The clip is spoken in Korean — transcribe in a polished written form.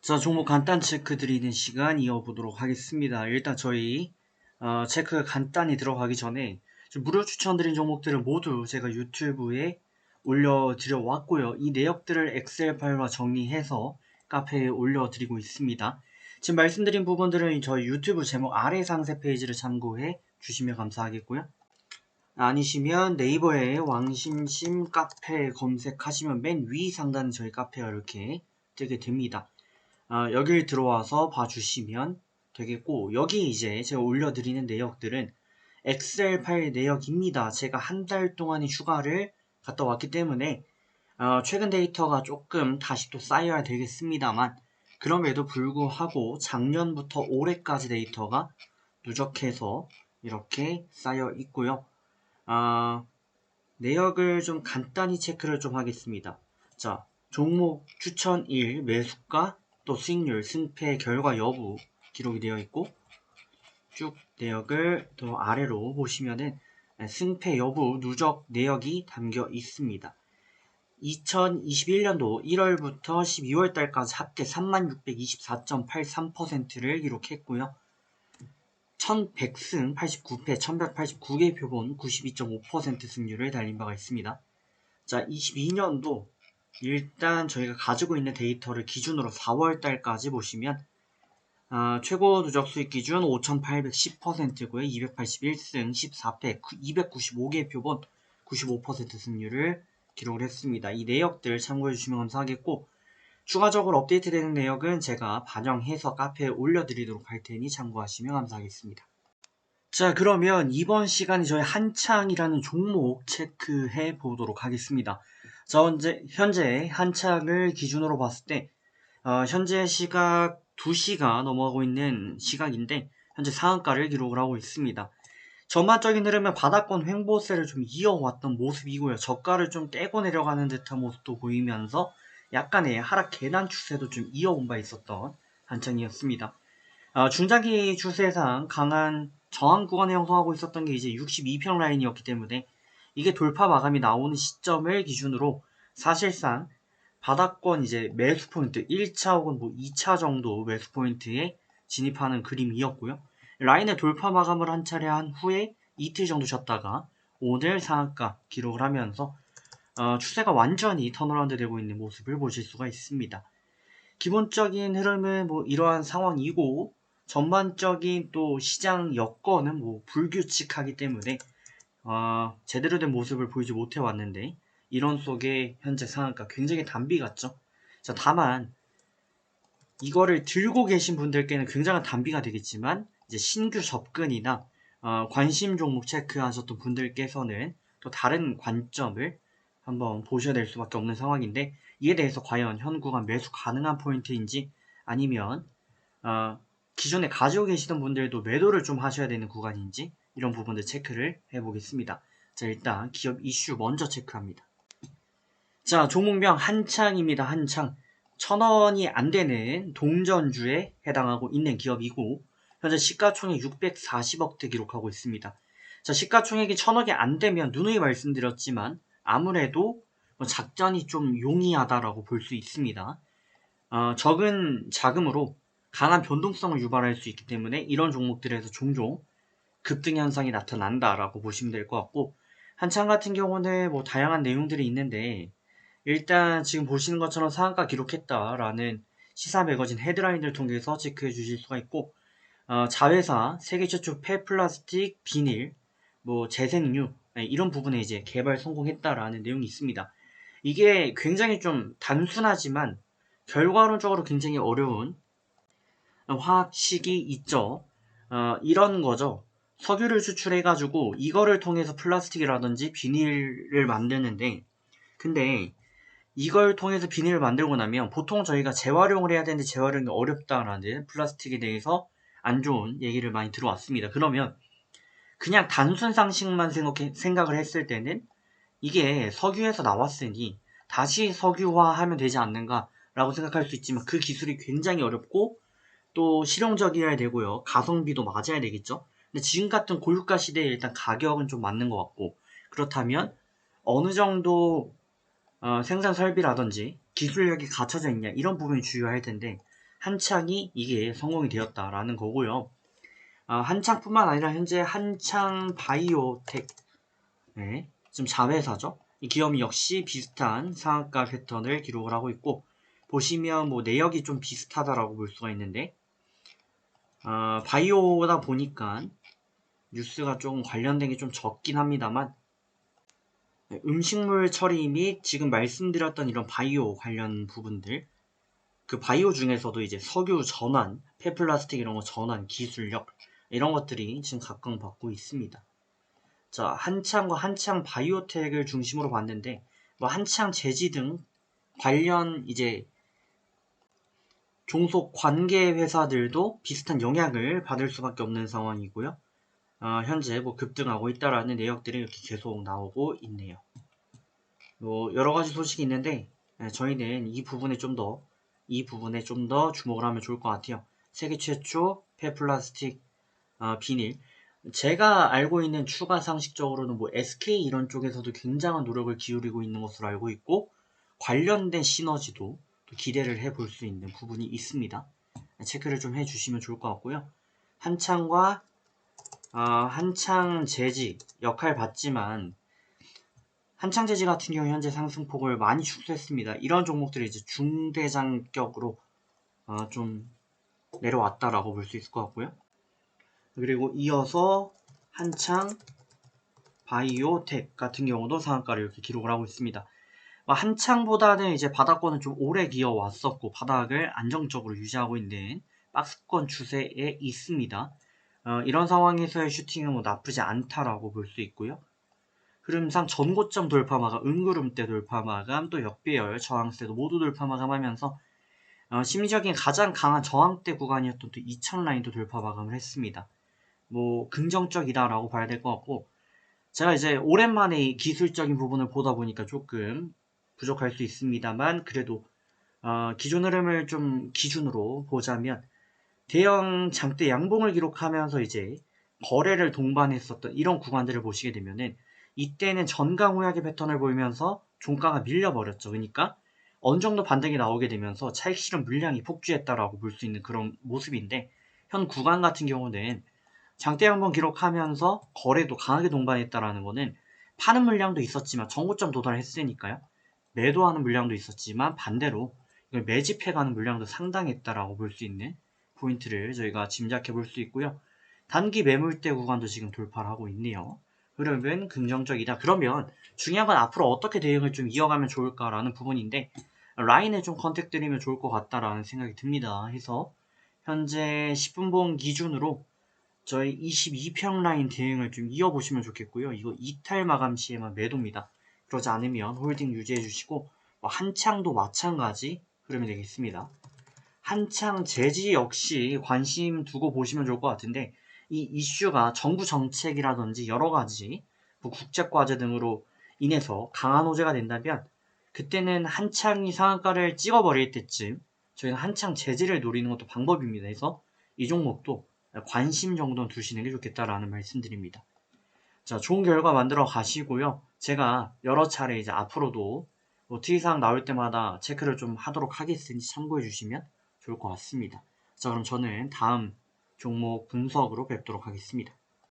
자, 종목 간단 체크 드리는 시간 이어보도록 하겠습니다. 일단 저희 체크 간단히 들어가기 전에 무료 추천드린 종목들을 모두 제가 유튜브에 올려드려 왔고요. 이 내역들을 엑셀 파일로 정리해서 카페에 올려드리고 있습니다. 지금 말씀드린 부분들은 저희 유튜브 제목 아래 상세 페이지를 참고해 주시면 감사하겠고요. 아니시면 네이버에 왕심심 카페 검색하시면 맨 위 상단에 저희 카페가 이렇게 뜨게 됩니다. 여길 들어와서 봐주시면 되겠고, 여기 이제 제가 올려드리는 내역들은 엑셀 파일 내역입니다. 제가 한 달 동안의 휴가를 갔다 왔기 때문에 최근 데이터가 조금 다시 또 쌓여야 되겠습니다만, 그럼에도 불구하고 작년부터 올해까지 데이터가 누적해서 이렇게 쌓여 있고요. 내역을 좀 간단히 체크를 좀 하겠습니다. 자, 종목 추천일, 매수가, 또 수익률, 승패, 결과 여부 기록이 되어 있고, 쭉 내역을 더 아래로 보시면은 승패 여부 누적 내역이 담겨 있습니다. 2021년도 1월부터 12월달까지 합계 3624.83%를 기록했고요. 1100승 89패 1189개 표본 92.5% 승률을 달린 바가 있습니다. 자, 22년도 일단 저희가 가지고 있는 데이터를 기준으로 4월달까지 보시면 최고 누적 수익 기준 5810%고요. 281승 14패 295개 표본 95% 승률을 기록을 했습니다. 이 내역들 참고해 주시면 감사하겠고, 추가적으로 업데이트되는 내역은 제가 반영해서 카페에 올려드리도록 할 테니 참고하시면 감사하겠습니다. 자, 그러면 이번 시간에 저희 한창이라는 종목 체크해 보도록 하겠습니다. 자, 현재 한창을 기준으로 봤을 때 현재 시각 2시가 넘어가고 있는 시각인데 현재 상한가를 기록을 하고 있습니다. 전반적인 흐름은 바닥권 횡보세를 좀 이어왔던 모습이고요. 저가를 좀 깨고 내려가는 듯한 모습도 보이면서 약간의 하락 계단 추세도 좀 이어온 바 있었던 한창이었습니다. 중장기 추세상 강한 저항 구간에 형성하고 있었던 게 이제 62평 라인이었기 때문에 이게 돌파 마감이 나오는 시점을 기준으로 사실상 바닥권 이제 매수 포인트 1차 혹은 뭐 2차 정도 매수 포인트에 진입하는 그림이었고요. 라인의 돌파 마감을 한 차례 한 후에 이틀 정도 쉬었다가 오늘 상한가 기록을 하면서 추세가 완전히 턴어라운드 되고 있는 모습을 보실 수가 있습니다. 기본적인 흐름은 뭐 이러한 상황이고 전반적인 또 시장 여건은 뭐 불규칙하기 때문에 제대로 된 모습을 보이지 못해 왔는데 이런 속에 현재 상한가 굉장히 단비 같죠. 자, 다만 이거를 들고 계신 분들께는 굉장한 단비가 되겠지만 이제 신규 접근이나 관심 종목 체크하셨던 분들께서는 또 다른 관점을 한번 보셔야 될 수밖에 없는 상황인데 이에 대해서 과연 현 구간 매수 가능한 포인트인지 아니면 기존에 가지고 계시던 분들도 매도를 좀 하셔야 되는 구간인지 이런 부분들 체크를 해보겠습니다. 자, 일단 기업 이슈 먼저 체크합니다. 자, 종목명 한창입니다. 한창. 1000원이 안 되는 동전주에 해당하고 있는 기업이고 현재 시가총액 640억대 기록하고 있습니다. 자, 시가총액이 1000억이 안 되면 누누이 말씀드렸지만 아무래도 작전이 좀 용이하다라고 볼 수 있습니다. 적은 자금으로 강한 변동성을 유발할 수 있기 때문에 이런 종목들에서 종종 급등 현상이 나타난다라고 보시면 될 것 같고, 한창 같은 경우는 뭐 다양한 내용들이 있는데 일단 지금 보시는 것처럼 상한가 기록했다라는 시사 매거진 헤드라인을 통해서 체크해 주실 수가 있고, 자회사 세계 최초 폐플라스틱 비닐 뭐 재생유 이런 부분에 이제 개발 성공했다라는 내용이 있습니다. 이게 굉장히 좀 단순하지만 결과론적으로 굉장히 어려운 화학식이 있죠. 이런 거죠. 석유를 추출해가지고 이거를 통해서 플라스틱이라든지 비닐을 만드는데, 근데 이걸 통해서 비닐을 만들고 나면 보통 저희가 재활용을 해야 되는데 재활용이 어렵다라는 플라스틱에 대해서 안 좋은 얘기를 많이 들어왔습니다. 그러면 그냥 단순 상식만 생각을 했을 때는 이게 석유에서 나왔으니 다시 석유화하면 되지 않는가라고 생각할 수 있지만 그 기술이 굉장히 어렵고 또 실용적이어야 되고요. 가성비도 맞아야 되겠죠. 근데 지금 같은 고유가 시대에 일단 가격은 좀 맞는 것 같고, 그렇다면 어느 정도 생산 설비라든지 기술력이 갖춰져 있냐 이런 부분이 중요할 텐데 한창이 이게 성공이 되었다라는 거고요. 한창뿐만 아니라 현재 한창 바이오텍, 네, 지금 자회사죠. 이 기업이 역시 비슷한 상한가 패턴을 기록을 하고 있고, 보시면 뭐 내역이 좀 비슷하다라고 볼 수가 있는데, 바이오다 보니까 뉴스가 좀 관련된 게 좀 적긴 합니다만, 네, 음식물 처리 및 지금 말씀드렸던 이런 바이오 관련 부분들, 그 바이오 중에서도 이제 석유 전환, 폐플라스틱 이런 거 전환 기술력 이런 것들이 지금 각광받고 있습니다. 자, 한창과 한창 바이오텍을 중심으로 봤는데 뭐 한창 제지 등 관련 이제 종속 관계 회사들도 비슷한 영향을 받을 수밖에 없는 상황이고요. 현재 뭐 급등하고 있다라는 내역들이 이렇게 계속 나오고 있네요. 뭐 여러 가지 소식이 있는데 저희는 이 부분에 좀 더 주목을 하면 좋을 것 같아요. 세계 최초 폐플라스틱 비닐. 제가 알고 있는 추가 상식적으로는 뭐 SK 이런 쪽에서도 굉장한 노력을 기울이고 있는 것으로 알고 있고 관련된 시너지도 또 기대를 해볼 수 있는 부분이 있습니다. 체크를 좀 해주시면 좋을 것 같고요. 한창과 한창 재지 역할 받지만 한창제지 같은 경우 현재 상승폭을 많이 축소했습니다. 이런 종목들이 이제 중대장격으로 좀 내려왔다라고 볼 수 있을 것 같고요. 그리고 이어서 한창 바이오텍 같은 경우도 상한가를 이렇게 기록을 하고 있습니다. 한창보다는 이제 바닥권은 좀 오래 기어왔었고 바닥을 안정적으로 유지하고 있는 박스권 추세에 있습니다. 이런 상황에서의 슈팅은 뭐 나쁘지 않다라고 볼 수 있고요. 흐름상 전고점 돌파 마감, 음구름대 돌파 마감, 또 역배열, 저항세도 모두 돌파 마감하면서 심리적인 가장 강한 저항대 구간이었던 또 2000 라인도 돌파 마감을 했습니다. 뭐 긍정적이다라고 봐야 될 것 같고 제가 이제 오랜만에 이 기술적인 부분을 보다 보니까 조금 부족할 수 있습니다만 그래도 기존 흐름을 좀 기준으로 보자면 대형 장대 양봉을 기록하면서 이제 거래를 동반했었던 이런 구간들을 보시게 되면은 이때는 전강 후약의 패턴을 보이면서 종가가 밀려버렸죠. 그러니까 어느 정도 반등이 나오게 되면서 차익 실현 물량이 폭주했다라고 볼 수 있는 그런 모습인데 현 구간 같은 경우는 장대 양봉 기록하면서 거래도 강하게 동반했다라는 거는 파는 물량도 있었지만 정고점 도달했으니까요. 매도하는 물량도 있었지만 반대로 이걸 매집해가는 물량도 상당했다라고 볼 수 있는 포인트를 저희가 짐작해 볼 수 있고요. 단기 매물대 구간도 지금 돌파를 하고 있네요. 흐름은 긍정적이다. 그러면 중요한 건 앞으로 어떻게 대응을 좀 이어가면 좋을까라는 부분인데 라인을 좀 컨택 드리면 좋을 것 같다라는 생각이 듭니다. 해서 현재 10분봉 기준으로 저희 22평 라인 대응을 좀 이어보시면 좋겠고요. 이거 이탈 마감 시에만 매도입니다. 그러지 않으면 홀딩 유지해 주시고 한창도 마찬가지 흐름이 되겠습니다. 한창 재지 역시 관심 두고 보시면 좋을 것 같은데 이 이슈가 정부 정책이라든지 여러 가지 국제과제 등으로 인해서 강한 호재가 된다면 그때는 한창이 상한가를 찍어버릴 때쯤 저희는 한창 재지를 노리는 것도 방법입니다. 그래서 이 종목도 관심 정도는 두시는 게 좋겠다라는 말씀드립니다. 자, 좋은 결과 만들어 가시고요. 제가 여러 차례 이제 앞으로도 뭐 특이사항 나올 때마다 체크를 좀 하도록 하겠으니 참고해 주시면 좋을 것 같습니다. 자, 그럼 저는 다음 종목 분석으로 뵙도록 하겠습니다.